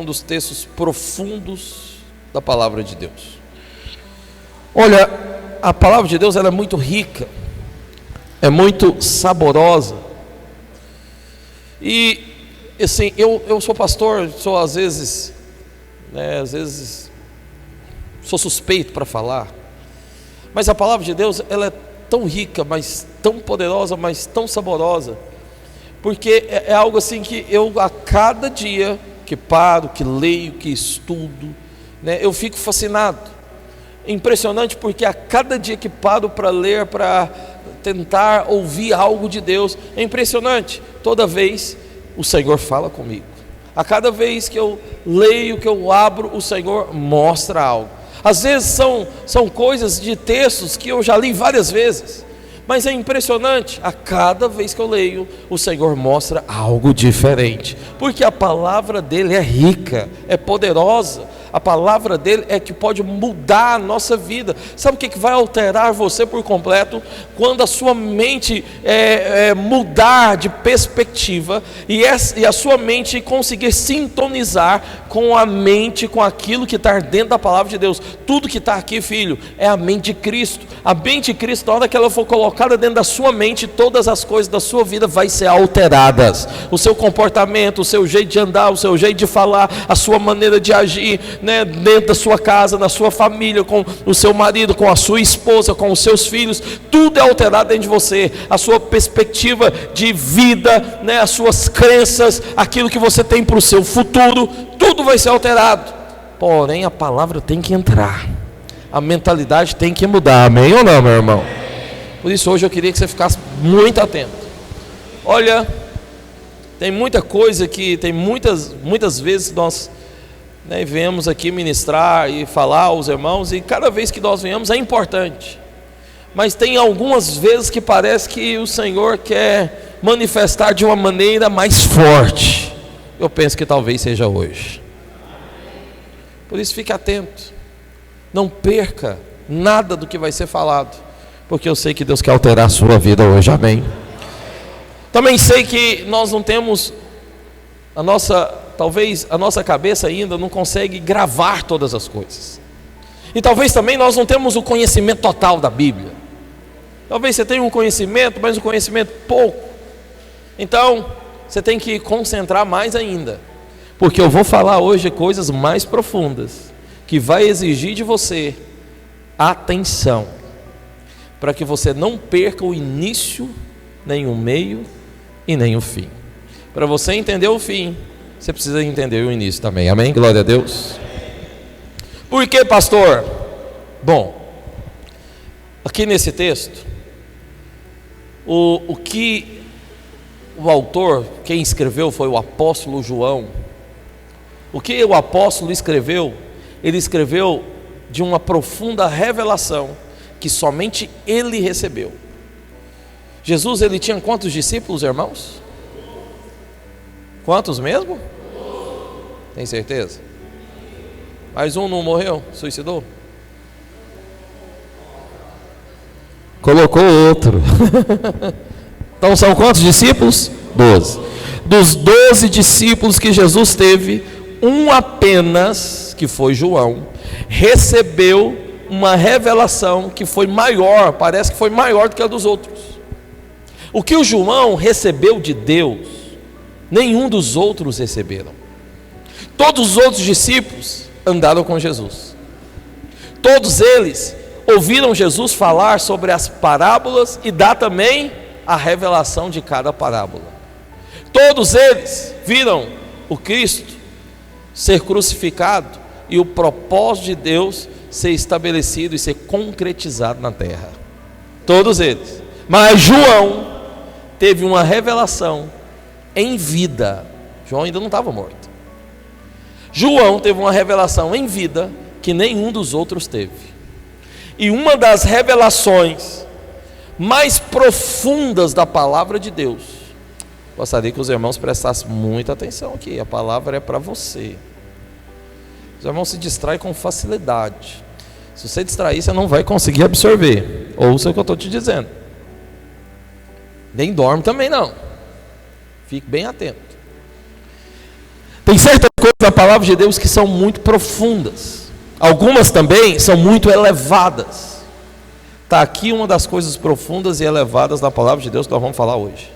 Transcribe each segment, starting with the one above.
Um dos textos profundos da palavra de Deus. Olha, a palavra de Deus ela é muito rica, é muito saborosa. E assim, eu sou pastor, sou às vezes sou suspeito para falar, mas a palavra de Deus ela é tão rica, mas tão poderosa, mas tão saborosa, porque é algo assim que eu a cada dia que paro, que leio, que estudo, eu fico fascinado. É impressionante porque a cada dia que paro para ler, para tentar ouvir algo de Deus, é impressionante. Toda vez o Senhor fala comigo. A cada vez que eu leio, que eu abro, o Senhor mostra algo. Às vezes são coisas de textos que eu já li várias vezes, mas é impressionante, a cada vez que eu leio, o Senhor mostra algo diferente, porque a palavra dele é rica, é poderosa. A palavra dele é que pode mudar a nossa vida. Sabe o que vai alterar você por completo? Quando a sua mente mudar de perspectiva e a sua mente conseguir sintonizar com a mente, com aquilo que está dentro da palavra de Deus. Tudo que está aqui, filho, é a mente de Cristo. A mente de Cristo, na hora que ela for colocada dentro da sua mente, todas as coisas da sua vida vai ser alteradas. O seu comportamento, o seu jeito de andar, o seu jeito de falar, a sua maneira de agir, dentro da sua casa, na sua família, com o seu marido, com a sua esposa, com os seus filhos, tudo é alterado dentro de você. A sua perspectiva de vida, as suas crenças, aquilo que você tem para o seu futuro, tudo vai ser alterado. Porém a palavra tem que entrar, a mentalidade tem que mudar, amém ou não, meu irmão? Por isso hoje eu queria que você ficasse muito atento. Olha, tem muita coisa que tem muitas vezes nós viemos aqui ministrar e falar aos irmãos, e cada vez que nós viemos é importante, mas tem algumas vezes que parece que o Senhor quer manifestar de uma maneira mais forte. Eu penso que talvez seja hoje. Por isso fique atento, não perca nada do que vai ser falado, porque eu sei que Deus quer alterar a sua vida hoje, amém? Também sei que nós não temos talvez a nossa cabeça ainda não consegue gravar todas as coisas. E talvez também nós não temos o conhecimento total da Bíblia. Talvez você tenha um conhecimento, mas um conhecimento pouco. Então, você tem que concentrar mais ainda. Porque eu vou falar hoje coisas mais profundas, que vai exigir de você atenção, para que você não perca o início, nem o meio e nem o fim. Para você entender o fim, você precisa entender o início também, amém? Glória a Deus. Por que, pastor? Bom, aqui nesse texto, o que o autor, quem escreveu foi o apóstolo João. O que o apóstolo escreveu, ele escreveu de uma profunda revelação que somente ele recebeu. Jesus, ele tinha quantos discípulos, irmãos? Quantos mesmo? Tem certeza? Mais um não morreu? Suicidou? Colocou outro. Então são quantos discípulos? 12. Dos 12 discípulos que Jesus teve, um apenas, que foi João, recebeu uma revelação que foi maior, parece que foi maior do que a dos outros. O que o João recebeu de Deus, nenhum dos outros receberam. Todos os outros discípulos andaram com Jesus. Todos eles ouviram Jesus falar sobre as parábolas e dar também a revelação de cada parábola. Todos eles viram o Cristo ser crucificado e o propósito de Deus ser estabelecido e ser concretizado na terra. Todos eles. Mas João teve uma revelação em vida. João ainda não estava morto. João teve uma revelação em vida que nenhum dos outros teve. E uma das revelações mais profundas da palavra de Deus, gostaria que os irmãos prestassem muita atenção aqui. A palavra é para você. Os irmãos se distraem com facilidade. Se você distrair, você não vai conseguir absorver. Ouça o que eu estou te dizendo. Nem dorme também não. Fique bem atento. Tem certas coisas na palavra de Deus que são muito profundas. Algumas também são muito elevadas. Está aqui uma das coisas profundas e elevadas da palavra de Deus que nós vamos falar hoje.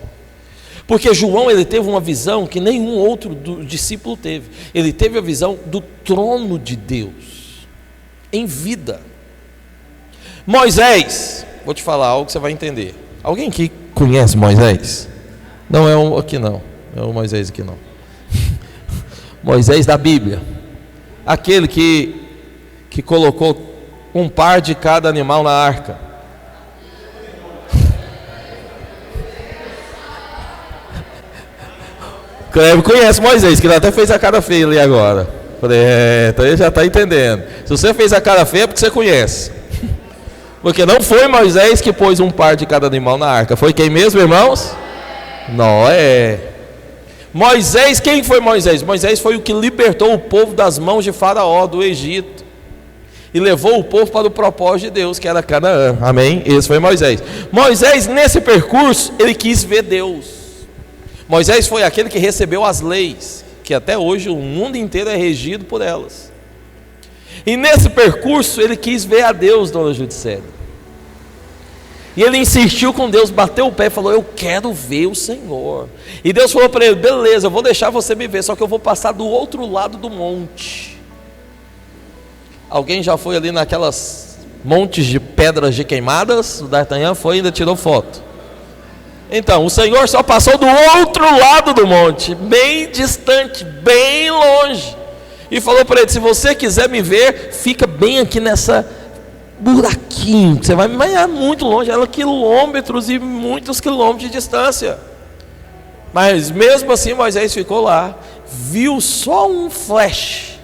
Porque João, ele teve uma visão que nenhum outro discípulo teve. Ele teve a visão do trono de Deus em vida. Moisés, vou te falar algo que você vai entender. Alguém aqui conhece Moisés? Não é um aqui não. Não é o Moisés aqui não. Moisés da Bíblia. Aquele que colocou um par de cada animal na arca. Cleber conhece Moisés, que ele até fez a cara feia ali agora. Falei, então ele já está entendendo. Se você fez a cara feia é porque você conhece. Porque não foi Moisés que pôs um par de cada animal na arca. Foi quem mesmo, irmãos? Noé. Moisés, quem foi Moisés? Moisés foi o que libertou o povo das mãos de Faraó, do Egito. E levou o povo para o propósito de Deus, que era Canaã. Amém? Esse foi Moisés. Moisés, nesse percurso, ele quis ver Deus. Moisés foi aquele que recebeu as leis, que até hoje o mundo inteiro é regido por elas. E nesse percurso ele quis ver a Deus, dona Judicélia. E ele insistiu com Deus, bateu o pé e falou: eu quero ver o Senhor. E Deus falou para ele: beleza, eu vou deixar você me ver, só que eu vou passar do outro lado do monte. Alguém já foi ali naquelas montes de pedras de queimadas? O D'Artagnan foi e ainda tirou foto. Então, o Senhor só passou do outro lado do monte, bem distante, bem longe, e falou para ele: se você quiser me ver, fica bem aqui nessa buraquinho, você vai muito longe, ela quilômetros e muitos quilômetros de distância. Mas mesmo assim Moisés ficou lá, viu só um flash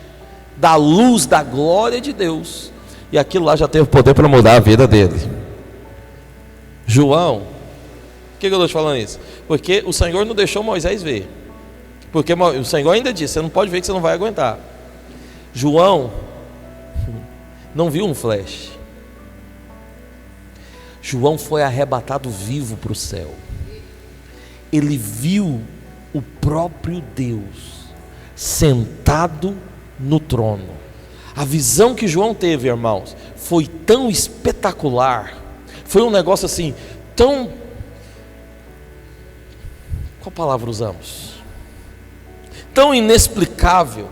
da luz, da glória de Deus, e aquilo lá já teve poder para mudar a vida dele. João, por que eu estou te falando isso? Porque o Senhor não deixou Moisés ver. Porque o Senhor ainda disse: você não pode ver que você não vai aguentar. João não viu um flash. João foi arrebatado vivo para o céu. Ele viu o próprio Deus sentado no trono. A visão que João teve, irmãos, foi tão espetacular. Foi um negócio assim, tão... Qual palavra usamos? Tão inexplicável,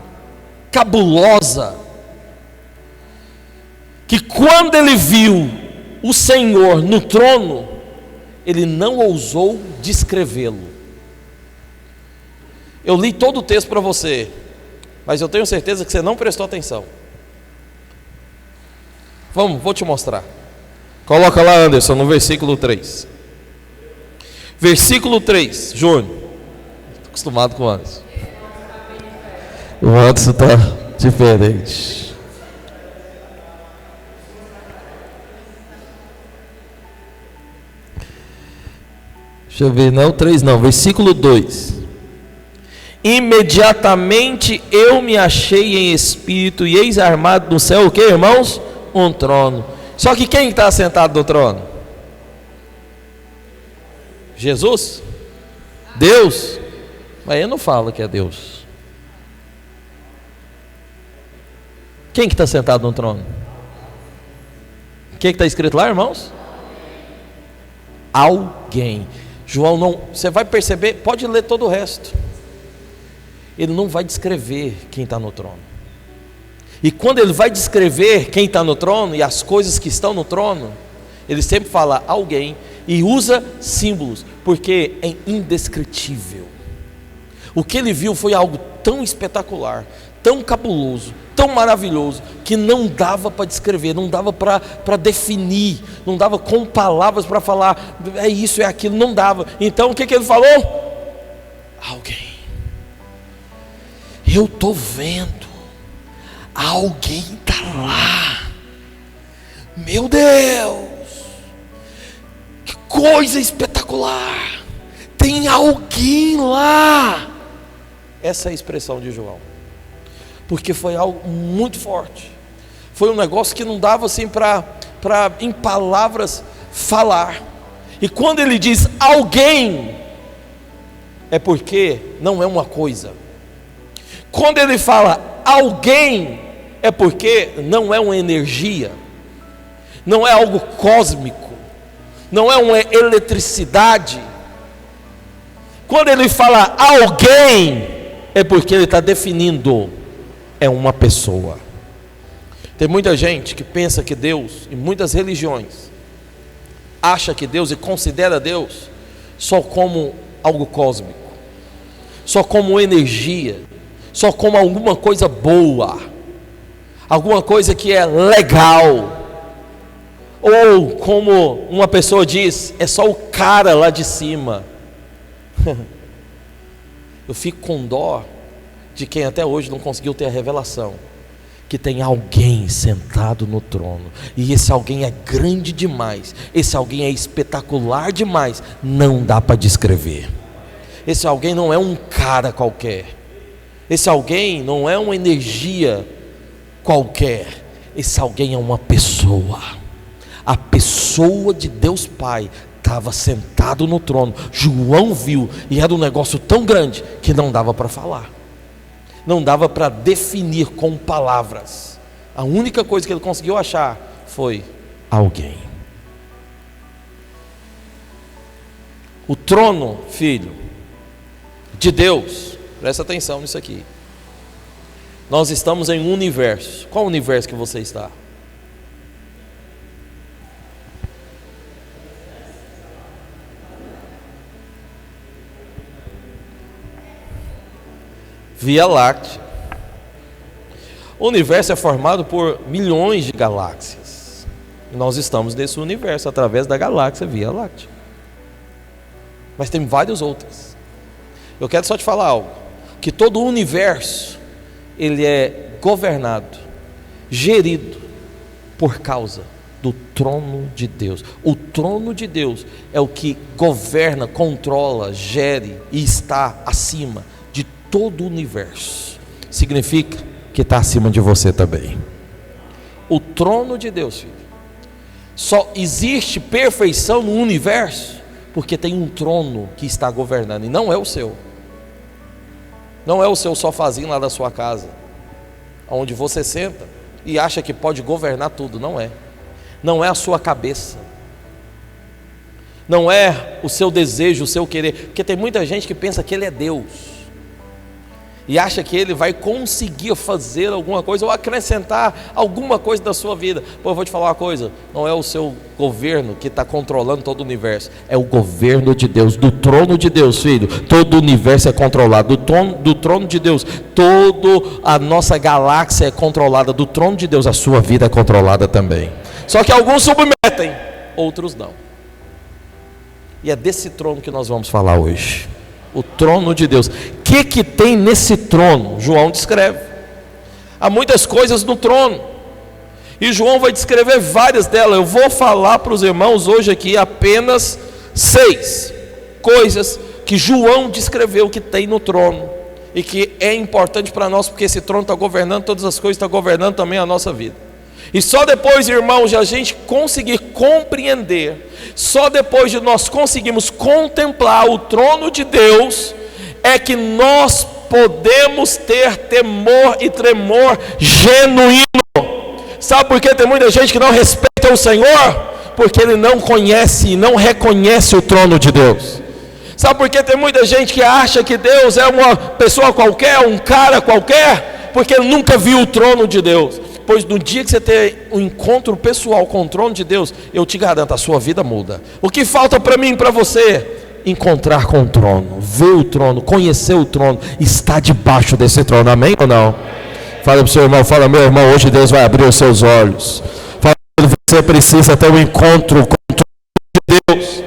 cabulosa, que quando ele viu o Senhor no trono, ele não ousou descrevê-lo. Eu li todo o texto para você, mas eu tenho certeza que você não prestou atenção. Vou te mostrar. Coloca lá, Anderson, no versículo 3. Versículo 3, Júnior. Estou acostumado com o Anderson. O Anderson está diferente. Deixa eu ver, não, 3 não, versículo 2. Imediatamente eu me achei em espírito, e eis armado no céu, o que, irmãos? Um trono. Só que quem está sentado no trono? Jesus? Deus? Mas ele não fala que é Deus. Quem que está sentado no trono? O que está escrito lá, irmãos? Alguém. João não, você vai perceber, pode ler todo o resto. Ele não vai descrever quem está no trono. E quando ele vai descrever quem está no trono e as coisas que estão no trono, ele sempre fala alguém e usa símbolos, porque é indescritível. O que ele viu foi algo tão espetacular, tão cabuloso, tão maravilhoso, que não dava para descrever, não dava para definir, não dava com palavras para falar, é isso, é aquilo, não dava. Então o que ele falou? Alguém. Eu estou vendo, alguém está lá. Meu Deus, que coisa espetacular, tem alguém lá. Essa é a expressão de João, porque foi algo muito forte, foi um negócio que não dava assim para em palavras falar. E quando ele diz alguém, é porque não é uma coisa. Quando ele fala alguém, é porque não é uma energia, não é algo cósmico, não é uma eletricidade. Quando ele fala alguém, é porque ele está definindo, é uma pessoa. Tem muita gente que pensa que Deus, em muitas religiões, acha que Deus e considera Deus só como algo cósmico, só como energia, só como alguma coisa boa, alguma coisa que é legal, ou como uma pessoa diz, é só o cara lá de cima. Eu fico com dó de quem até hoje não conseguiu ter a revelação que tem alguém sentado no trono, e esse alguém é grande demais, esse alguém é espetacular demais, não dá para descrever. Esse alguém não é um cara qualquer, esse alguém não é uma energia qualquer, esse alguém é uma pessoa. A pessoa de Deus Pai estava sentado no trono. João viu, e era um negócio tão grande que não dava para falar, não dava para definir com palavras. A única coisa que ele conseguiu achar foi alguém. O trono, filho, de Deus, presta atenção nisso aqui. Nós estamos em um universo. Qual universo que você está? Via Láctea. O universo é formado por milhões de galáxias. Nós estamos nesse universo através da galáxia Via Láctea. Mas tem vários outros. Eu quero só te falar algo, que todo o universo ele é governado, gerido por causa do trono de Deus. O trono de Deus é o que governa, controla, gere e está acima de todo o universo. Significa que está acima de você também. O trono de Deus, filho, só existe perfeição no universo porque tem um trono que está governando, e não é o seu. Não é o seu sofazinho lá da sua casa, onde você senta e acha que pode governar tudo. Não é. Não é a sua cabeça, não é o seu desejo, o seu querer, porque tem muita gente que pensa que ele é Deus e acha que ele vai conseguir fazer alguma coisa ou acrescentar alguma coisa da sua vida. Pô, eu vou te falar uma coisa, não é o seu governo que está controlando todo o universo, é o governo de Deus, do trono de Deus, filho. Todo o universo é controlado do trono de Deus, toda a nossa galáxia é controlada do trono de Deus, a sua vida é controlada também. Só que alguns submetem, outros não. E é desse trono que nós vamos falar hoje. O trono de Deus. O que tem nesse trono? João descreve. Há muitas coisas no trono, e João vai descrever várias delas. Eu vou falar para os irmãos hoje aqui apenas 6 coisas que João descreveu que tem no trono, e que é importante para nós, porque esse trono está governando todas as coisas, está governando também a nossa vida. E só depois, irmãos, de a gente conseguir compreender, só depois de nós conseguirmos contemplar o trono de Deus, é que nós podemos ter temor e tremor genuíno. Sabe por que tem muita gente que não respeita o Senhor? Porque ele não conhece e não reconhece o trono de Deus. Sabe por que tem muita gente que acha que Deus é uma pessoa qualquer, um cara qualquer? Porque ele nunca viu o trono de Deus. Pois no dia que você ter um encontro pessoal com o trono de Deus, eu te garanto, a sua vida muda. O que falta para mim e para você? Encontrar com o trono, ver o trono, conhecer o trono, estar debaixo desse trono, amém ou não? Fala para o seu irmão, fala: meu irmão, hoje Deus vai abrir os seus olhos. Fala, você precisa ter um encontro com o trono de Deus.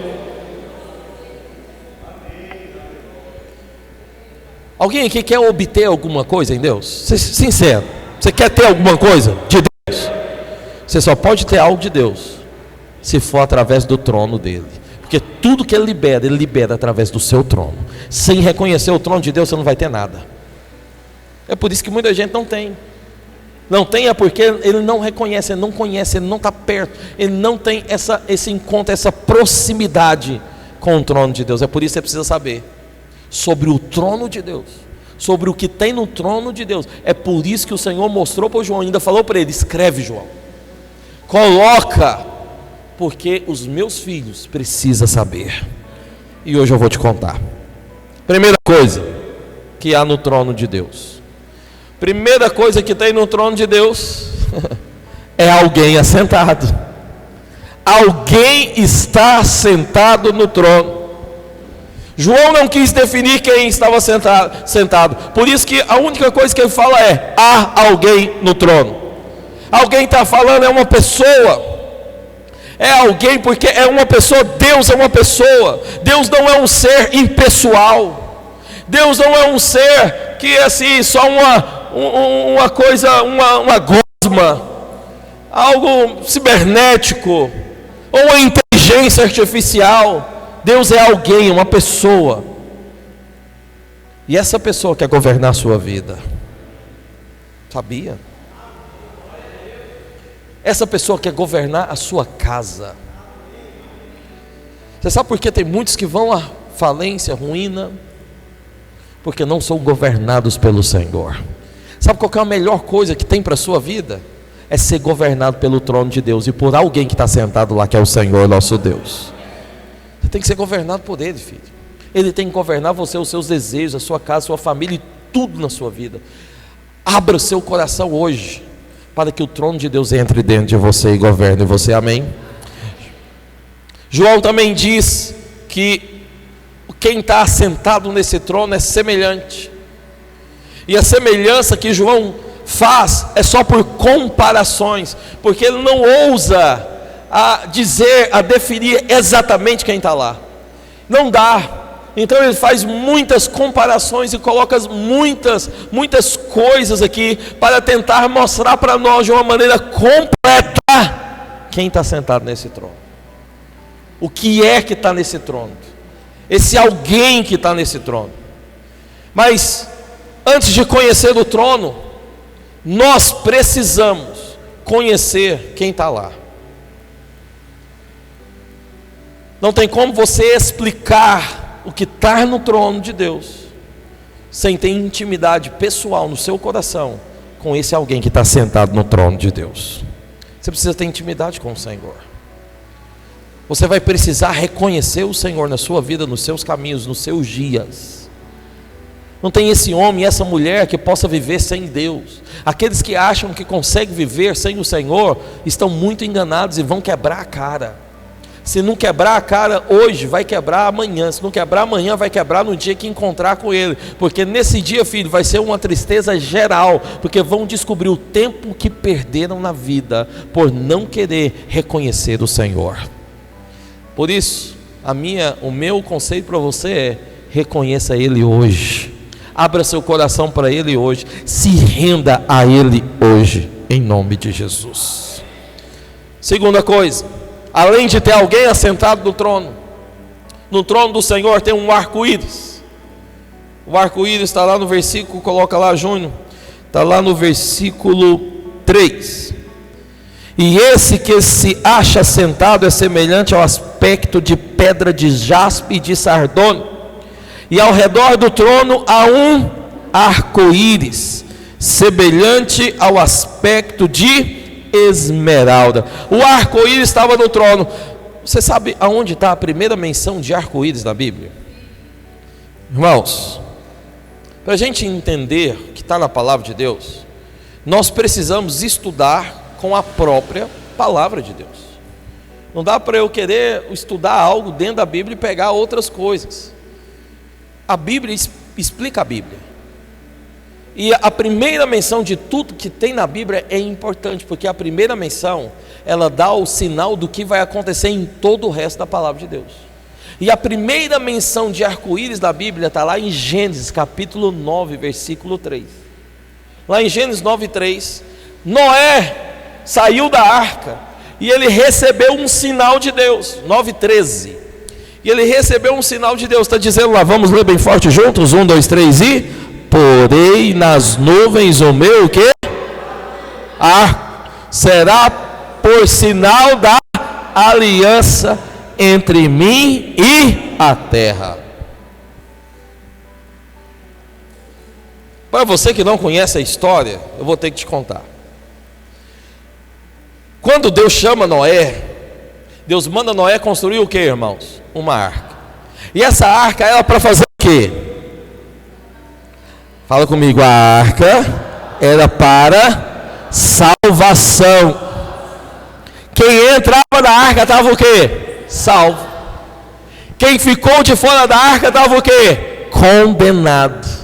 Alguém aqui quer obter alguma coisa em Deus? Sincero. Você quer ter alguma coisa de Deus? Você só pode ter algo de Deus se for através do trono dele. Porque tudo que ele libera através do seu trono. Sem reconhecer o trono de Deus, você não vai ter nada. É por isso que muita gente não tem. Não tem é porque ele não reconhece, ele não conhece, ele não está perto, ele não tem esse encontro, essa proximidade com o trono de Deus. É por isso que você precisa saber sobre o trono de Deus, sobre o que tem no trono de Deus. É por isso que o Senhor mostrou para João, ainda falou para ele: escreve, João, coloca, porque os meus filhos precisam saber. E hoje eu vou te contar. Primeira coisa que há no trono de Deus, primeira coisa que tem no trono de Deus é alguém assentado. Alguém está sentado no trono. João não quis definir quem estava sentado. Por isso que a única coisa que ele fala é: há alguém no trono. Alguém está falando, é uma pessoa. É alguém, porque é uma pessoa. Deus é uma pessoa. Deus não é um ser impessoal. Deus não é um ser que é assim, só uma coisa, uma gosma, algo cibernético, ou uma inteligência artificial. Deus é alguém, uma pessoa. E essa pessoa quer governar a sua vida. Sabia? Essa pessoa quer governar a sua casa. Você sabe por que tem muitos que vão à falência, ruína? Porque não são governados pelo Senhor. Sabe qual que é a melhor coisa que tem para a sua vida? É ser governado pelo trono de Deus e por alguém que está sentado lá, que é o Senhor nosso Deus. Você tem que ser governado por Ele, filho. Ele tem que governar você, os seus desejos, a sua casa, a sua família e tudo na sua vida. Abra o seu coração hoje, para que o trono de Deus entre dentro de você e governe você, amém? João também diz que quem está assentado nesse trono é semelhante. E a semelhança que João faz é só por comparações, porque ele não ousa a dizer, a definir exatamente quem está lá. Não dá. Então ele faz muitas comparações e coloca muitas coisas aqui para tentar mostrar para nós de uma maneira completa quem está sentado nesse trono. O que é que está nesse trono? Esse alguém que está nesse trono. Mas antes de conhecer o trono, nós precisamos conhecer quem está lá. Não tem como você explicar o que está no trono de Deus sem ter intimidade pessoal no seu coração com esse alguém que está sentado no trono de Deus. Você precisa ter intimidade com o Senhor. Você vai precisar reconhecer o Senhor na sua vida, nos seus caminhos, nos seus dias. Não tem esse homem, essa mulher que possa viver sem Deus. Aqueles que acham que conseguem viver sem o Senhor estão muito enganados e vão quebrar a cara. Se não quebrar a cara hoje, vai quebrar amanhã. Se não quebrar amanhã, vai quebrar no dia que encontrar com Ele. Porque nesse dia, filho, vai ser uma tristeza geral. Porque vão descobrir o tempo que perderam na vida por não querer reconhecer o Senhor. Por isso, o meu conselho para você é: reconheça Ele hoje. Abra seu coração para Ele hoje. Se renda a Ele hoje, em nome de Jesus. Segunda coisa, além de ter alguém assentado no trono do Senhor tem um arco-íris. O arco-íris está lá no versículo, coloca lá, Júnior, está lá no versículo 3. E esse que se acha sentado é semelhante ao aspecto de pedra de jaspe e de sardônio, e ao redor do trono há um arco-íris, semelhante ao aspecto de esmeralda. O arco-íris estava no trono. Você sabe aonde está a primeira menção de arco-íris na Bíblia? Irmãos, para a gente entender o que está na palavra de Deus, nós precisamos estudar com a própria palavra de Deus. Não dá para eu querer estudar algo dentro da Bíblia e pegar outras coisas. A Bíblia explica a Bíblia. E a primeira menção de tudo que tem na Bíblia é importante, porque a primeira menção, ela dá o sinal do que vai acontecer em todo o resto da palavra de Deus. E a primeira menção de arco-íris da Bíblia está lá em Gênesis capítulo 9, versículo 3. Lá em Gênesis 9, 3, Noé saiu da arca e ele recebeu um sinal de Deus. 9, 13. E ele recebeu um sinal de Deus. Está dizendo lá, vamos ler bem forte juntos? 1, 2, 3 e... porei nas nuvens o meu quê? Será por sinal da aliança entre mim e a terra. Para você que não conhece a história, eu vou ter que te contar. Quando Deus chama Noé, Deus manda Noé construir o que, irmãos? Uma arca. E essa arca era para fazer o quê? Fala comigo, a arca era para salvação. Quem entrava na arca estava o quê? Salvo. Quem ficou de fora da arca estava o quê? Condenado.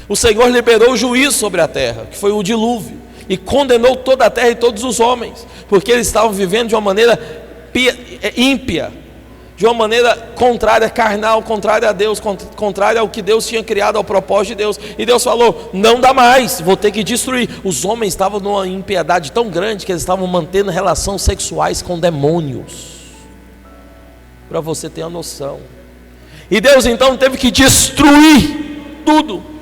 O Senhor liberou o juízo sobre a terra, que foi o dilúvio, e condenou toda a terra e todos os homens, porque eles estavam vivendo de uma maneira ímpia, de uma maneira contrária, carnal, contrária a Deus, contrária ao que Deus tinha criado, ao propósito de Deus. E Deus falou: não dá mais, vou ter que destruir. Os homens estavam numa impiedade tão grande que eles estavam mantendo relações sexuais com demônios, para você ter a noção. E Deus então teve que destruir tudo.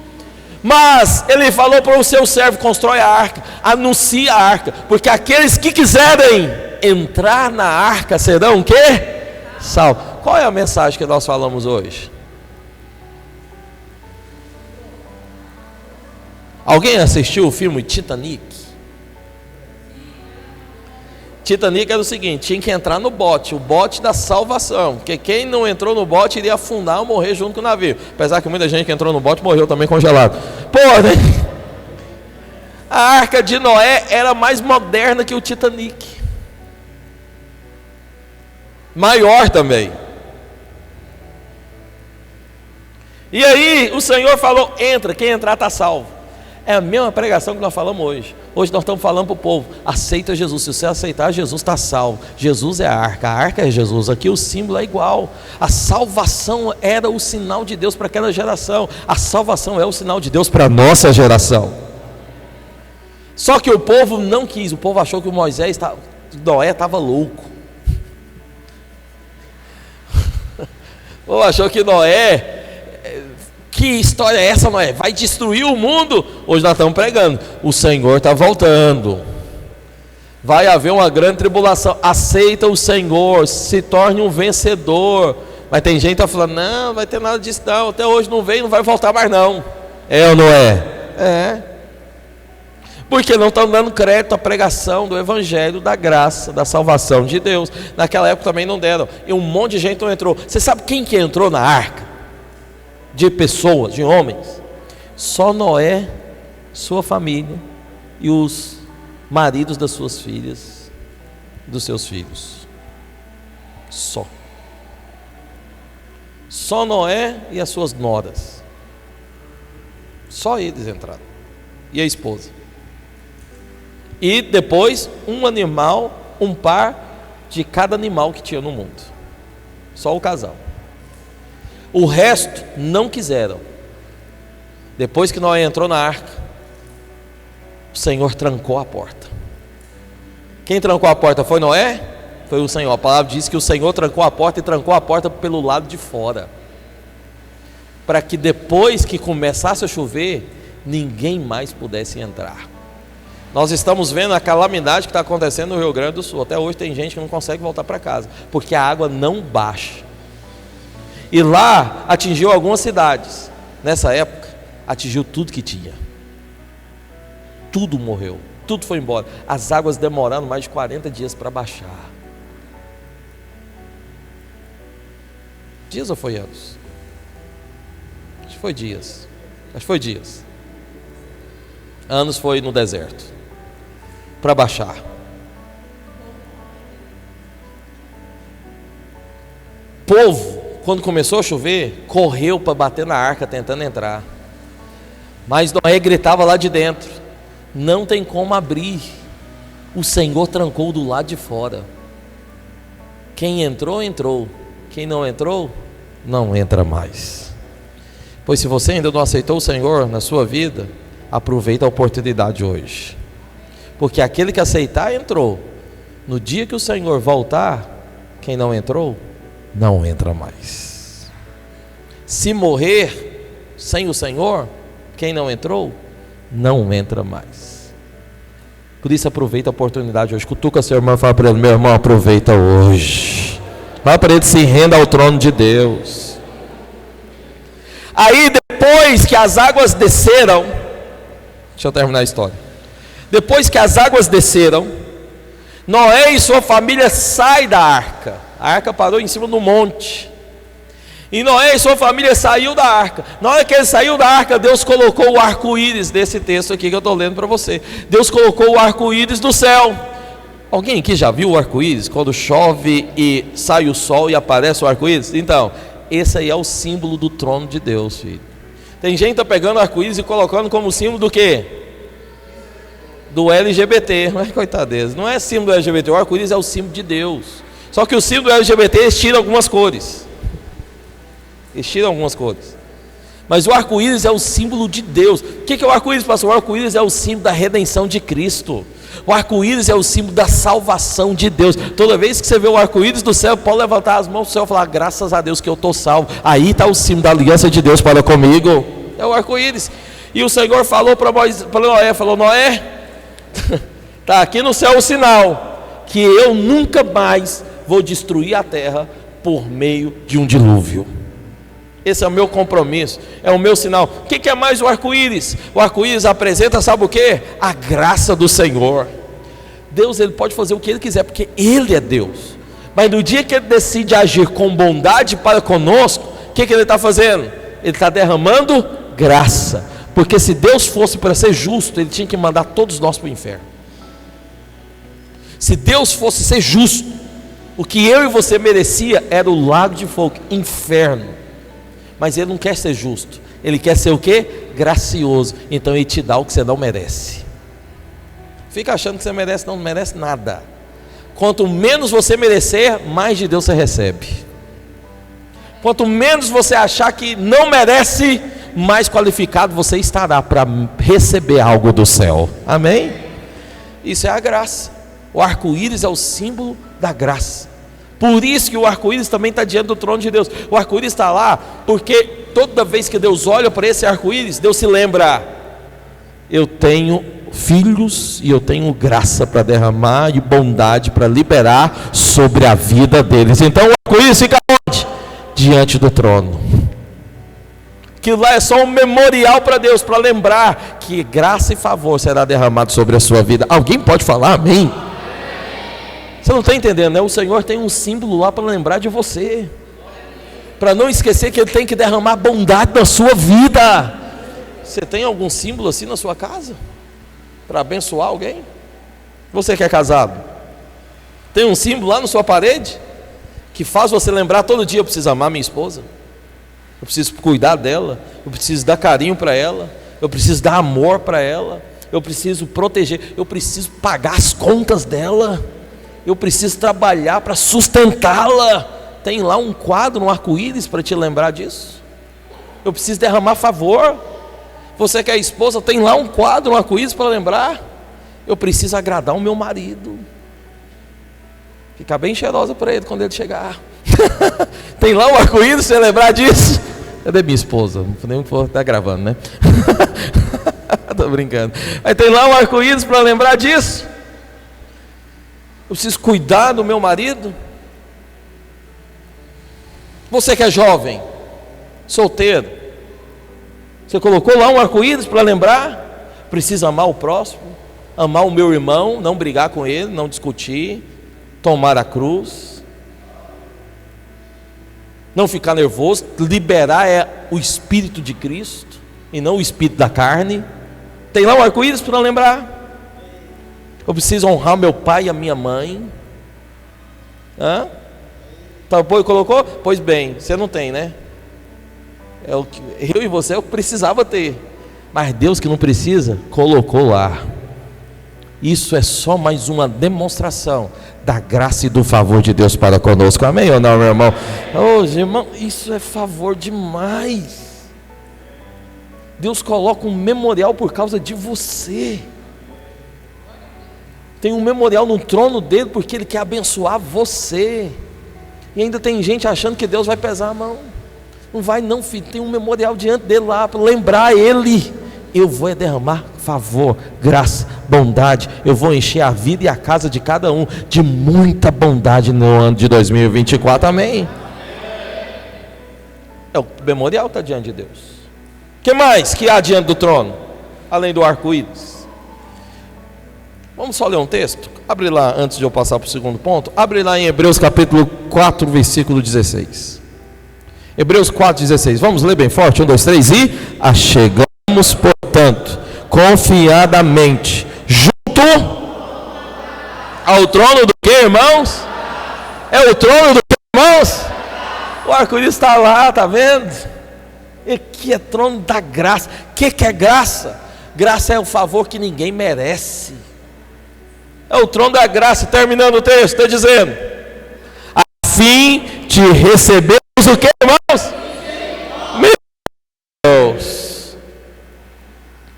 Mas Ele falou para o seu servo: constrói a arca, anuncia a arca, porque aqueles que quiserem entrar na arca serão o quê? Salvo. Qual é a mensagem que nós falamos hoje? Alguém assistiu o filme Titanic? Titanic era o seguinte: tinha que entrar no bote, o bote da salvação, porque quem não entrou no bote iria afundar ou morrer junto com o navio. Apesar que muita gente que entrou no bote morreu também congelado. Pô, né? A arca de Noé era mais moderna que o Titanic, maior também. E aí o Senhor falou: entra, quem entrar está salvo. É a mesma pregação que nós falamos hoje. Hoje nós estamos falando para o povo: aceita Jesus. Se você aceitar Jesus, está salvo. Jesus é a arca é Jesus. Aqui o símbolo é igual. A salvação era o sinal de Deus para aquela geração. A salvação é o sinal de Deus para a nossa geração. Só que o povo não quis. O povo achou que Noé estava louco. O povo achou que Noé... Que história é essa, Noé? Vai destruir o mundo? Hoje nós estamos pregando: o Senhor está voltando, vai haver uma grande tribulação. Aceita o Senhor, se torne um vencedor. Mas tem gente que está falando: não, vai ter nada disso não, até hoje não veio, não vai voltar mais não. É ou não é? É. Porque não estão dando crédito à pregação do Evangelho, da graça, da salvação de Deus. Naquela época também não deram, e um monte de gente não entrou. Você sabe quem que entrou na arca? De pessoas, de homens? Só Noé, sua família e os maridos das suas filhas, dos seus filhos. Só Noé e as suas noras. Só eles entraram. E a esposa. E depois um animal, um par de cada animal que tinha no mundo. Só o casal. O resto não quiseram. Depois que Noé entrou na arca, o Senhor trancou a porta. Quem trancou a porta foi Noé? Foi o Senhor. A palavra diz que o Senhor trancou a porta, e trancou a porta pelo lado de fora, para que depois que começasse a chover, ninguém mais pudesse entrar. Nós estamos vendo a calamidade que está acontecendo no Rio Grande do Sul. Até hoje tem gente que não consegue voltar para casa, porque a água não baixa. E lá atingiu algumas cidades. Nessa época atingiu tudo que tinha. Tudo morreu, tudo foi embora. As águas demoraram mais de 40 dias para baixar. Dias ou foi anos? Acho que foi dias. Anos foi no deserto para baixar. Povo, quando começou a chover, correu para bater na arca tentando entrar. Mas Noé gritava lá de dentro: não tem como abrir. O Senhor trancou do lado de fora. Quem entrou, entrou. Quem não entrou, não entra mais. Pois se você ainda não aceitou o Senhor na sua vida, aproveita a oportunidade hoje. Porque aquele que aceitar, entrou. No dia que o Senhor voltar, quem não entrou, não entra mais. Se morrer sem o Senhor, quem não entrou, não entra mais. Por isso aproveita a oportunidade hoje. Cutuca seu irmão e fala para ele: meu irmão, aproveita hoje. Fala para ele: se renda ao trono de Deus. Aí depois depois que as águas desceram, deixa eu terminar a história. Depois que as águas desceram, Noé e sua família saem da arca. A arca parou em cima do monte. E Noé e sua família saiu da arca. Na hora que ele saiu da arca, Deus colocou o arco-íris desse texto aqui que eu estou lendo para você. Deus colocou o arco-íris do céu. Alguém aqui já viu o arco-íris? Quando chove e sai o sol e aparece o arco-íris? Então, esse aí é o símbolo do trono de Deus, filho. Tem gente que está pegando o arco-íris e colocando como símbolo do quê? Do LGBT. Mas coitado deles, não é símbolo do LGBT. O arco-íris é o símbolo de Deus. Só que o símbolo do LGBT, eles tiram algumas cores. Mas o arco-íris é o símbolo de Deus. O que é o arco-íris, pastor? O arco-íris é o símbolo da redenção de Cristo. O arco-íris é o símbolo da salvação de Deus. Toda vez que você vê o arco-íris do céu, pode levantar as mãos do céu e falar: graças a Deus que eu estou salvo. Aí está o símbolo da aliança de Deus para comigo. É o arco-íris. E o Senhor falou para Noé, Noé, está aqui no céu o sinal que eu nunca mais vou destruir a terra por meio de um dilúvio. Esse é o meu compromisso, é o meu sinal. O que é mais o arco-íris? O arco-íris apresenta, sabe o que? A graça do Senhor. Deus, ele pode fazer o que ele quiser, porque ele é Deus. Mas no dia que ele decide agir com bondade para conosco, o que ele está fazendo? Ele está derramando graça. Porque se Deus fosse para ser justo, ele tinha que mandar todos nós para o inferno. Se Deus fosse ser justo, o que eu e você merecia era o lago de fogo, inferno. Mas ele não quer ser justo, ele quer ser o quê? Gracioso. Então ele te dá o que você não merece. Fica achando que você merece, não merece nada. Quanto menos você merecer, mais de Deus você recebe. Quanto menos você achar que não merece, mais qualificado você estará para receber algo do céu. Amém? Isso é a graça. O arco-íris é o símbolo da graça. Por isso que o arco-íris também está diante do trono de Deus. O arco-íris está lá porque toda vez que Deus olha para esse arco-íris, Deus se lembra: eu tenho filhos e eu tenho graça para derramar e bondade para liberar sobre a vida deles. Então o arco-íris fica onde? Diante do trono. Que lá é só um memorial para Deus, para lembrar que graça e favor será derramado sobre a sua vida. Alguém pode falar amém? Você não está entendendo, né? O Senhor tem um símbolo lá para lembrar de você, para não esquecer que Ele tem que derramar bondade na sua vida. Você tem algum símbolo assim na sua casa? Para abençoar alguém? Você que é casado, tem um símbolo lá na sua parede? Que faz você lembrar todo dia: eu preciso amar minha esposa, eu preciso cuidar dela, eu preciso dar carinho para ela, eu preciso dar amor para ela, eu preciso proteger, eu preciso pagar as contas dela, eu preciso trabalhar para sustentá-la. Tem lá um quadro, um arco-íris para te lembrar disso. Eu preciso derramar favor. Você que é esposa, tem lá um quadro, um arco-íris para lembrar: eu preciso agradar o meu marido, ficar bem cheirosa para ele quando ele chegar. Tem lá um arco-íris para você lembrar disso. Cadê minha esposa? Nem está gravando, né? Estou brincando. Aí tem lá um arco-íris para lembrar disso. Eu preciso cuidar do meu marido. Você que é jovem, solteiro, você colocou lá um arco-íris para lembrar: precisa amar o próximo, amar o meu irmão, não brigar com ele, não discutir, tomar a cruz, não ficar nervoso, liberar o Espírito de Cristo e não o espírito da carne. Tem lá um arco-íris para lembrar: eu preciso honrar meu pai e a minha mãe. Tá, colocou? Pois bem, você não tem, né? Eu e você é o que precisava ter, mas Deus que não precisa, colocou lá. Isso é só mais uma demonstração da graça e do favor de Deus para conosco. Amém ou não, meu irmão? Hoje, irmão, isso é favor demais. Deus coloca um memorial por causa de você. Tem um memorial no trono dele porque ele quer abençoar você. E ainda tem gente achando que Deus vai pesar a mão. Não vai não, filho. Tem um memorial diante dele lá para lembrar ele: eu vou derramar favor, graça, bondade. Eu vou encher a vida e a casa de cada um de muita bondade no ano de 2024. Amém? É o memorial que está diante de Deus. que mais que há diante do trono? Além do arco-íris. Vamos só ler um texto? Abre lá, antes de eu passar para o segundo ponto. Abre lá em Hebreus capítulo 4, versículo 16. Hebreus 4, 16. Vamos ler bem forte? 1, 2, 3. E achegamos, portanto, confiadamente, junto ao trono do que, irmãos? É o trono do que, irmãos? O arco-íris está lá, está vendo? E aqui é trono da graça. O que é graça? Graça é um favor que ninguém merece. É o trono da graça. Terminando o texto, está dizendo: a fim de recebermos o que, irmãos? Meu Deus!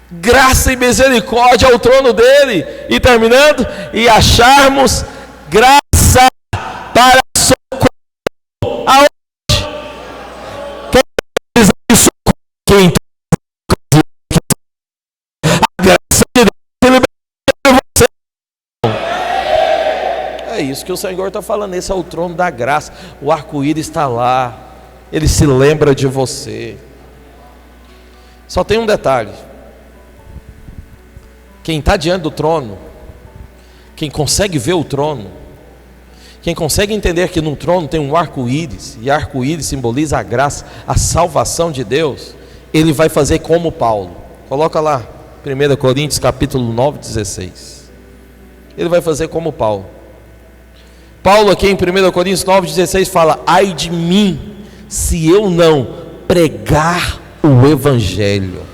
Graça e misericórdia ao trono dele. E terminando, e acharmos graça para socorro. Aonde? Quem precisa de socorro? Quem a graça de Deus se libera de você. É isso que o Senhor está falando. Esse é o trono da graça. O arco-íris está lá. Ele se lembra de você. Só tem um detalhe. Quem está diante do trono, quem consegue ver o trono, quem consegue entender que no trono tem um arco-íris, e arco-íris simboliza a graça, a salvação de Deus, ele vai fazer como Paulo. Coloca lá, 1 Coríntios capítulo 9, 16. Ele vai fazer como Paulo. Paulo aqui em 1 Coríntios 9, 16 fala: ai de mim, se eu não pregar o evangelho.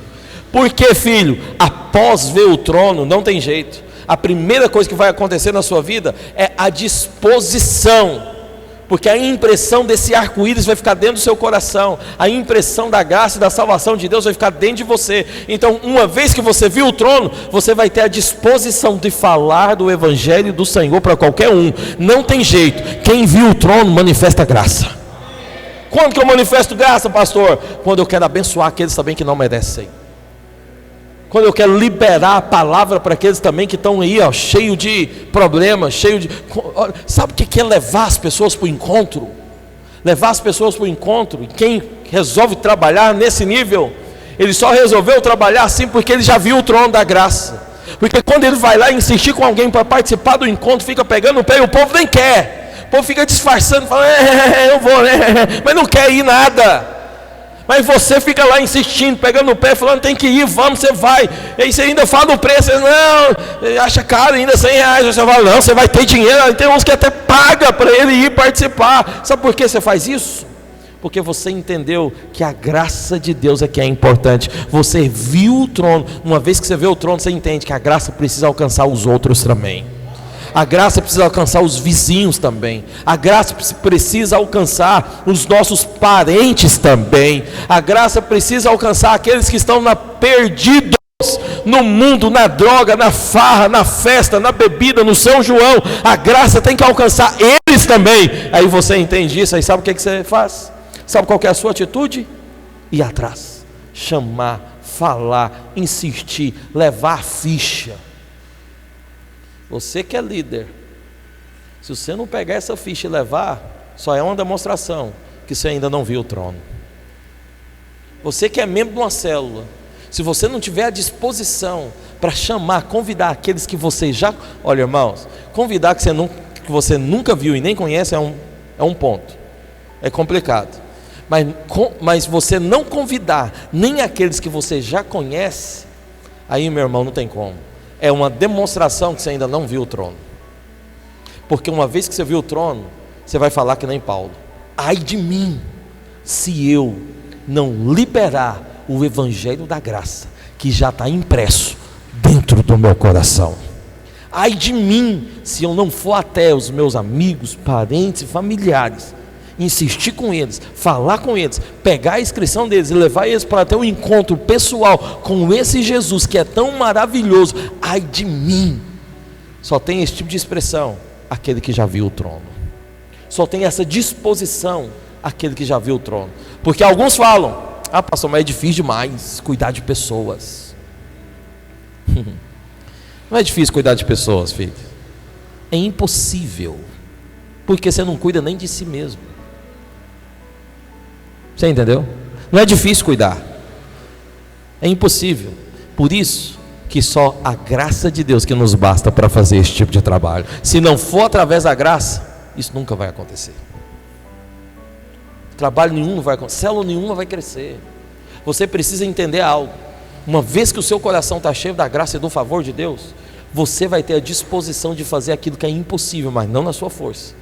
Porque, filho, após ver o trono, não tem jeito. A primeira coisa que vai acontecer na sua vida é a disposição. Porque a impressão desse arco-íris vai ficar dentro do seu coração. A impressão da graça e da salvação de Deus vai ficar dentro de você. Então, uma vez que você viu o trono, você vai ter a disposição de falar do evangelho do Senhor para qualquer um. Não tem jeito. Quem viu o trono manifesta graça. Quando que eu manifesto graça, pastor? Quando eu quero abençoar aqueles também que não merecem. Quando eu quero liberar a palavra para aqueles também que estão aí, ó, cheio de problemas, cheio de... Sabe o que é levar as pessoas para o encontro? Levar as pessoas para o encontro. E quem resolve trabalhar nesse nível, ele só resolveu trabalhar assim porque ele já viu o trono da graça. Porque quando ele vai lá insistir com alguém para participar do encontro, fica pegando o pé e o povo nem quer. O povo fica disfarçando, falando, eu vou, mas não quer ir nada. Mas você fica lá insistindo, pegando o pé, falando, tem que ir, vamos, você vai. E aí você ainda fala o preço, não, acha caro ainda R$100. Você fala, não, você vai ter dinheiro. Tem uns que até paga para ele ir participar. Sabe por que você faz isso? Porque você entendeu que a graça de Deus é que é importante. Você viu o trono. Uma vez que você vê o trono, você entende que a graça precisa alcançar os outros também. A graça precisa alcançar os vizinhos também. A graça precisa alcançar os nossos parentes também. A graça precisa alcançar aqueles que estão perdidos no mundo, na droga, na farra, na festa, na bebida, no São João. A graça tem que alcançar eles também. Aí você entende isso, aí sabe o que você faz? Sabe qual que é a sua atitude? Ir atrás, chamar, falar, insistir, levar a ficha. Você que é líder, se você não pegar essa ficha e levar, só é uma demonstração que você ainda não viu o trono. Você que é membro de uma célula, se você não tiver a disposição para chamar, convidar aqueles que você já... Olha, irmãos, convidar que você nunca viu e nem conhece é um ponto, é complicado. Mas você não convidar nem aqueles que você já conhece, aí, meu irmão, não tem como. É uma demonstração que você ainda não viu o trono. Porque uma vez que você viu o trono, você vai falar que nem Paulo: ai de mim, se eu não liberar o evangelho da graça, que já está impresso dentro do meu coração. Ai de mim, se eu não for até os meus amigos, parentes e familiares, insistir com eles, falar com eles, pegar a inscrição deles e levar eles para ter um encontro pessoal com esse Jesus que é tão maravilhoso. Ai de mim. Só tem esse tipo de expressão aquele que já viu o trono. Só tem essa disposição aquele que já viu o trono. Porque alguns falam: ah, pastor, mas é difícil demais cuidar de pessoas. Não é difícil cuidar de pessoas, filho. É impossível. Porque você não cuida nem de si mesmo. Você entendeu? Não é difícil cuidar. É impossível. Por isso que só a graça de Deus que nos basta para fazer esse tipo de trabalho. Se não for através da graça, isso nunca vai acontecer. Trabalho nenhum vai acontecer, célula nenhuma vai crescer. Você precisa entender algo. Uma vez que o seu coração está cheio da graça e do favor de Deus, você vai ter a disposição de fazer aquilo que é impossível, mas não na sua força.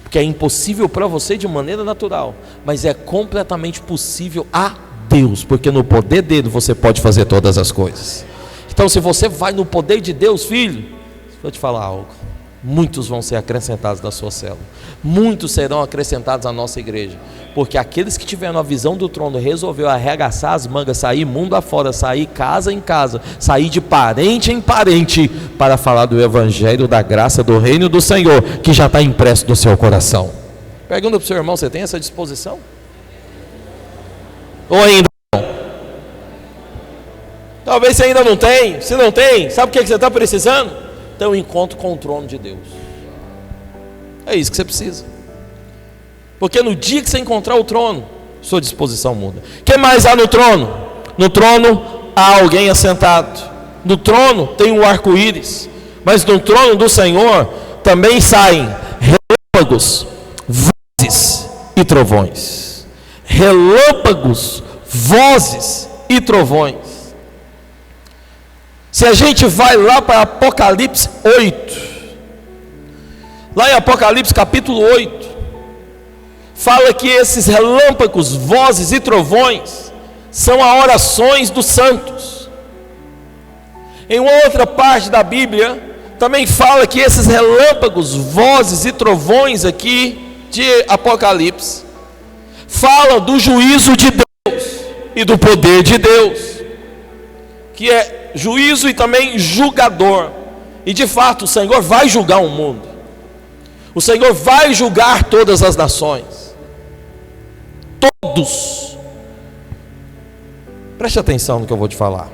Porque é impossível para você de maneira natural, mas é completamente possível a Deus, porque no poder dele você pode fazer todas as coisas. Então, se você vai no poder de Deus, filho, vou te falar algo. Muitos vão ser acrescentados da sua célula, muitos serão acrescentados à nossa igreja, porque aqueles que tiveram a visão do trono resolveu arregaçar as mangas, sair mundo afora, sair casa em casa, sair de parente em parente, para falar do evangelho, da graça, do reino do Senhor, que já está impresso no seu coração. Pergunta para o seu irmão, você tem essa disposição? Ou ainda não? Talvez você ainda não tem. Se não tem, sabe o que você está precisando? Ter um encontro com o trono de Deus. É isso que você precisa. Porque no dia que você encontrar o trono, sua disposição muda. O que mais há no trono? No trono há alguém assentado. No trono tem um arco-íris. Mas no trono do Senhor também saem relâmpagos, vozes e trovões. Relâmpagos, vozes e trovões. Se a gente vai lá para Apocalipse 8, lá em Apocalipse capítulo 8, fala que esses relâmpagos, vozes e trovões são as orações dos santos. Em outra parte da Bíblia também fala que esses relâmpagos, vozes e trovões aqui de Apocalipse falam do juízo de Deus e do poder de Deus, que é juízo e também julgador. E de fato o Senhor vai julgar o mundo. O Senhor vai julgar todas as nações. Todos. Preste atenção no que eu vou te falar.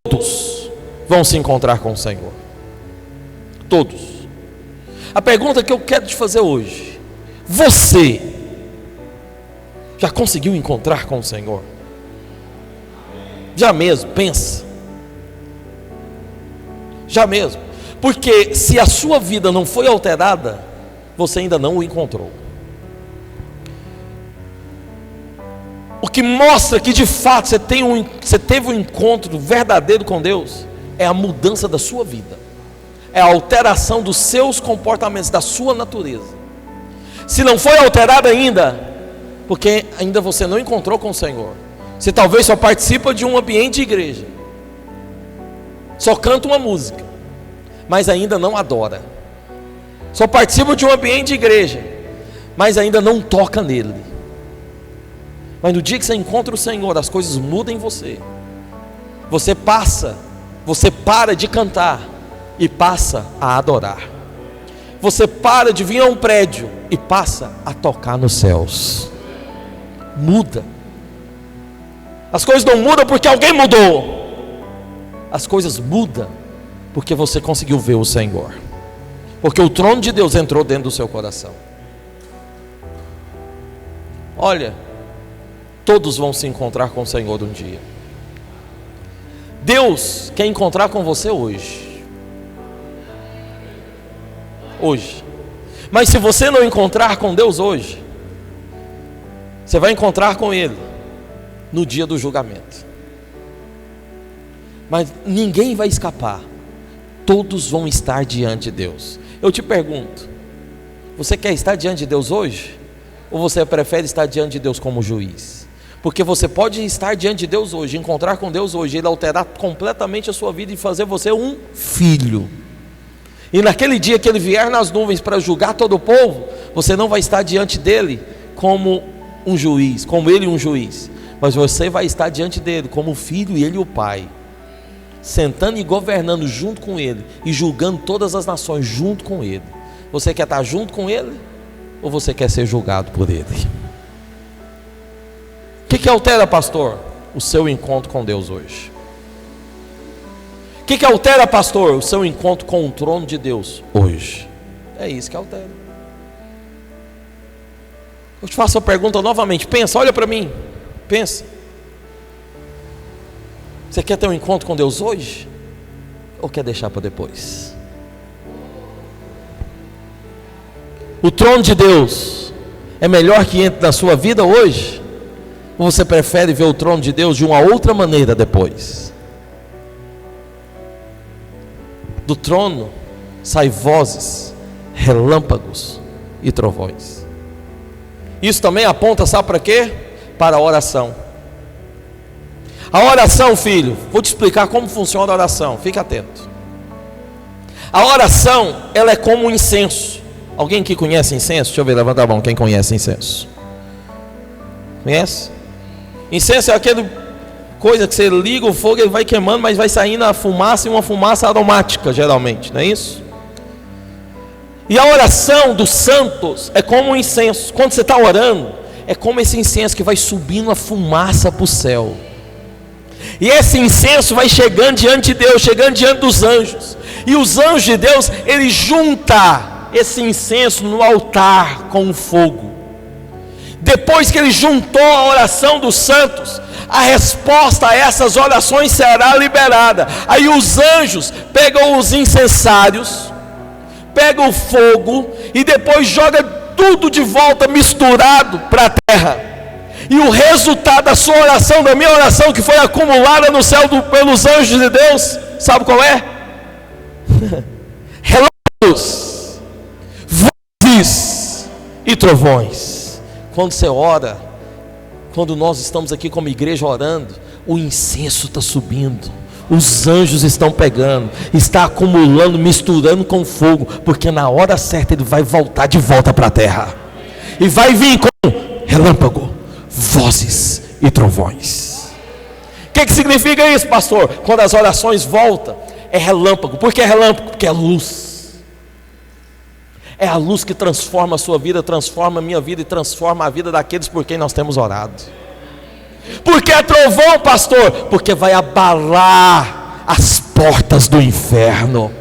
Todos vão se encontrar com o Senhor. Todos. A pergunta que eu quero te fazer hoje: você já conseguiu encontrar com o Senhor? Já mesmo, pensa. Já mesmo. Porque se a sua vida não foi alterada, você ainda não o encontrou. O que mostra que de fato você teve um encontro verdadeiro com Deus é a mudança da sua vida, é a alteração dos seus comportamentos, da sua natureza. Se não foi alterada ainda, porque ainda você não encontrou com o Senhor. Você talvez só participa de um ambiente de igreja, só canta uma música, mas ainda não adora. Só participa de um ambiente de igreja, mas ainda não toca nele. Mas no dia que você encontra o Senhor, as coisas mudam em você. Você para de cantar e passa a adorar. Você para de vir a um prédio e passa a tocar nos céus. Muda. As coisas não mudam porque alguém mudou. As coisas mudam porque você conseguiu ver o Senhor. Porque o trono de Deus entrou dentro do seu coração. Olha, todos vão se encontrar com o Senhor um dia. Deus quer encontrar com você hoje. Hoje. Mas se você não encontrar com Deus hoje, você vai encontrar com Ele no dia do julgamento. Mas ninguém vai escapar. Todos vão estar diante de Deus. Eu te pergunto, você quer estar diante de Deus hoje? Ou você prefere estar diante de Deus como juiz? Porque você pode estar diante de Deus hoje, encontrar com Deus hoje, Ele alterar completamente a sua vida e fazer você um filho. E naquele dia que Ele vier nas nuvens para julgar todo o povo, você não vai estar diante dEle como um juiz, como Ele um juiz, mas você vai estar diante dEle como o filho e Ele o pai, sentando e governando junto com Ele e julgando todas as nações junto com Ele. Você quer estar junto com Ele? Ou você quer ser julgado por Ele? O que altera, pastor? O seu encontro com Deus hoje. O que altera, pastor? O seu encontro com o trono de Deus hoje. É isso que altera. Eu te faço a pergunta novamente. Pensa, olha para mim. Pensa. Você quer ter um encontro com Deus hoje? Ou quer deixar para depois? O trono de Deus é melhor que entre na sua vida hoje? Ou você prefere ver o trono de Deus de uma outra maneira depois? Do trono saem vozes, relâmpagos e trovões. Isso também aponta, sabe para quê? Para a oração. A oração, filho, vou te explicar como funciona a oração, fique atento. A oração, ela é como um incenso. Alguém que conhece incenso? Deixa eu ver, levanta a mão, quem conhece incenso? Conhece? Incenso é aquela coisa que você liga o fogo, ele vai queimando, mas vai saindo a fumaça, e uma fumaça aromática, geralmente, não é isso? E a oração dos santos é como um incenso. Quando você está orando, é como esse incenso que vai subindo a fumaça para o céu. E esse incenso vai chegando diante de Deus, chegando diante dos anjos. E os anjos de Deus, ele junta esse incenso no altar com o fogo. Depois que ele juntou a oração dos santos, a resposta a essas orações será liberada. Aí os anjos pegam os incensários, pegam o fogo e depois jogam tudo de volta misturado para a terra. E o resultado da sua oração, da minha oração, que foi acumulada no céu pelos anjos de Deus, sabe qual é? Relâmpagos, vozes e trovões. Quando você ora, quando nós estamos aqui como igreja orando, o incenso está subindo, os anjos estão pegando, está acumulando, misturando com fogo, porque na hora certa ele vai voltar de volta para a terra, e vai vir com relâmpago, vozes e trovões. O que significa isso, pastor? Quando as orações voltam, é relâmpago. Por que é relâmpago? Porque é luz. É a luz que transforma a sua vida, transforma a minha vida e transforma a vida daqueles por quem nós temos orado. Por que é trovão, pastor? Porque vai abalar as portas do inferno,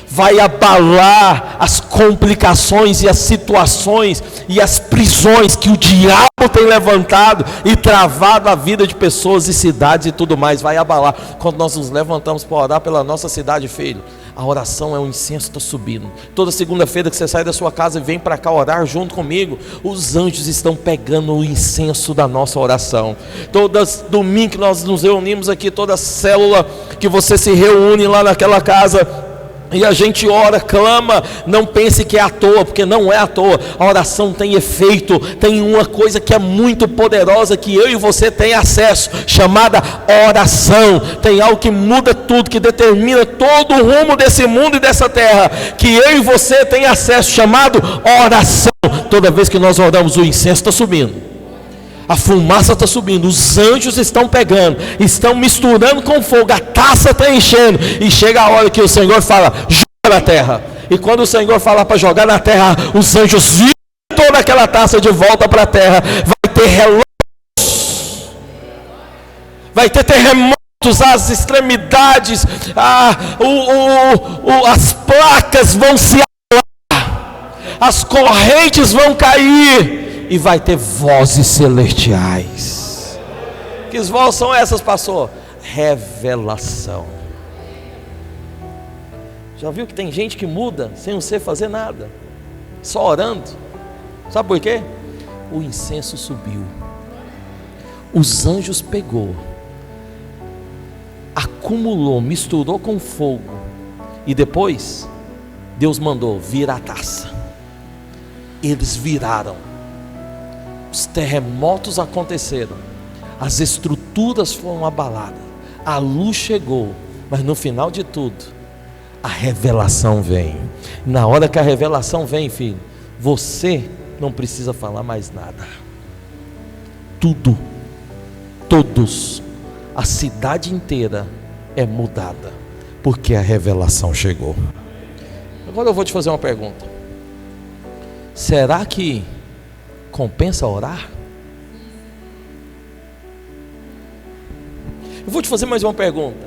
vai abalar as complicações e as situações e as prisões que o diabo tem levantado e travado a vida de pessoas e cidades e tudo mais. Vai abalar. Quando nós nos levantamos para orar pela nossa cidade, filho, a oração é um incenso que está subindo. Toda segunda-feira que você sai da sua casa e vem para cá orar junto comigo, os anjos estão pegando o incenso da nossa oração. Todas domingo que nós nos reunimos aqui, toda célula que você se reúne lá naquela casa, e a gente ora, clama, não pense que é à toa, porque não é à toa. A oração tem efeito, tem uma coisa que é muito poderosa, que eu e você tem acesso, chamada oração. Tem algo que muda tudo, que determina todo o rumo desse mundo e dessa terra, que eu e você tem acesso, chamado oração. Toda vez que nós oramos, o incenso está subindo, a fumaça está subindo, os anjos estão pegando, estão misturando com fogo, a taça está enchendo, e chega a hora que o Senhor fala, joga na terra. E quando o Senhor fala para jogar na terra, os anjos viram toda aquela taça de volta para a terra. Vai ter relâmpagos, vai ter terremotos, as extremidades, as placas vão se abalar, as correntes vão cair, e vai ter vozes celestiais. Que vozes são essas, pastor? Revelação. Já viu que tem gente que muda sem você fazer nada, só orando? Sabe por quê? O incenso subiu, os anjos pegou, acumulou, misturou com fogo, e depois Deus mandou virar a taça. Eles viraram. Os terremotos aconteceram, as estruturas foram abaladas, a luz chegou, mas no final de tudo, a revelação vem. Na hora que a revelação vem, filho, você não precisa falar mais nada. Tudo, todos, a cidade inteira é mudada, porque a revelação chegou. Agora eu vou te fazer uma pergunta: será que compensa orar? Eu vou te fazer mais uma pergunta: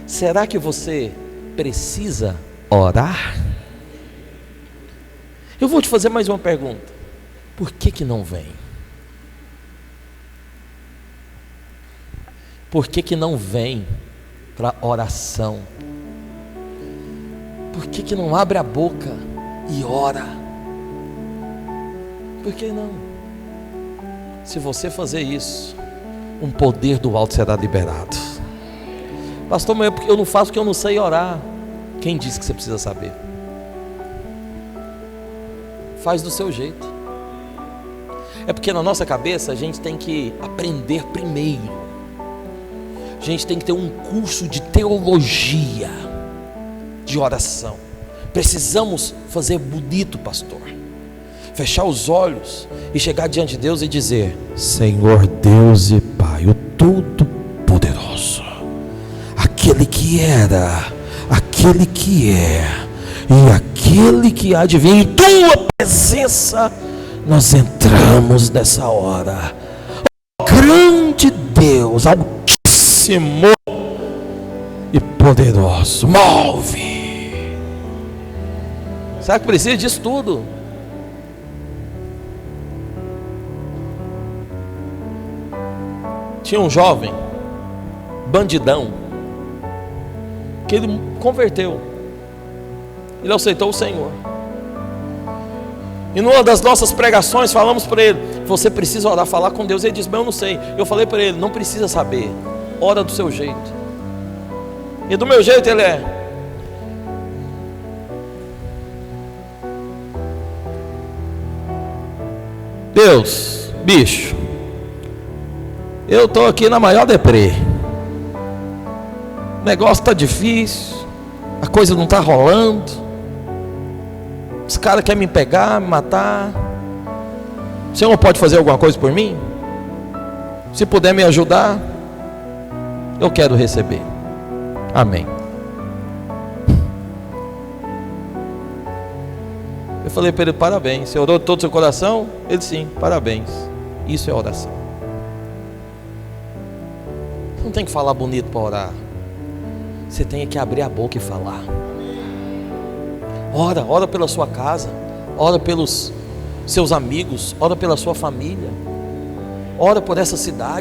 será que você precisa orar? Eu vou te fazer mais uma pergunta: por que não vem? por que que não vem para oração? Por que que não abre a boca e ora? Por que não? Se você fazer isso, um poder do alto será liberado. Pastor, mas eu não faço porque eu não sei orar. Quem disse que você precisa saber? Faz do seu jeito. É porque na nossa cabeça a gente tem que aprender primeiro. A gente tem que ter um curso de teologia, de oração. Precisamos fazer bonito, pastor. Fechar os olhos e chegar diante de Deus e dizer: Senhor Deus e Pai, o Todo-Poderoso, aquele que era, aquele que é e aquele que há de vir, em tua presença nós entramos nessa hora. Oh, grande Deus, altíssimo e poderoso, move. Será que precisa disso tudo? Tinha um jovem, bandidão, que ele converteu. Ele aceitou o Senhor. E numa das nossas pregações falamos para ele: você precisa orar, falar com Deus. Ele disse: mas eu não sei. Eu falei para ele: não precisa saber, ora do seu jeito. E do meu jeito ele é: Deus, bicho, eu estou aqui na maior deprê. O negócio está difícil, a coisa não está rolando. Os caras querem me pegar, me matar. O Senhor pode fazer alguma coisa por mim? Se puder me ajudar, eu quero receber. Amém. Eu falei para ele: parabéns. Você orou de todo o seu coração? Ele: sim, parabéns. Isso é oração. Você não tem que falar bonito para orar. Você tem que abrir a boca e falar. Ora pela sua casa, ora pelos seus amigos, ora pela sua família, ora por essa cidade.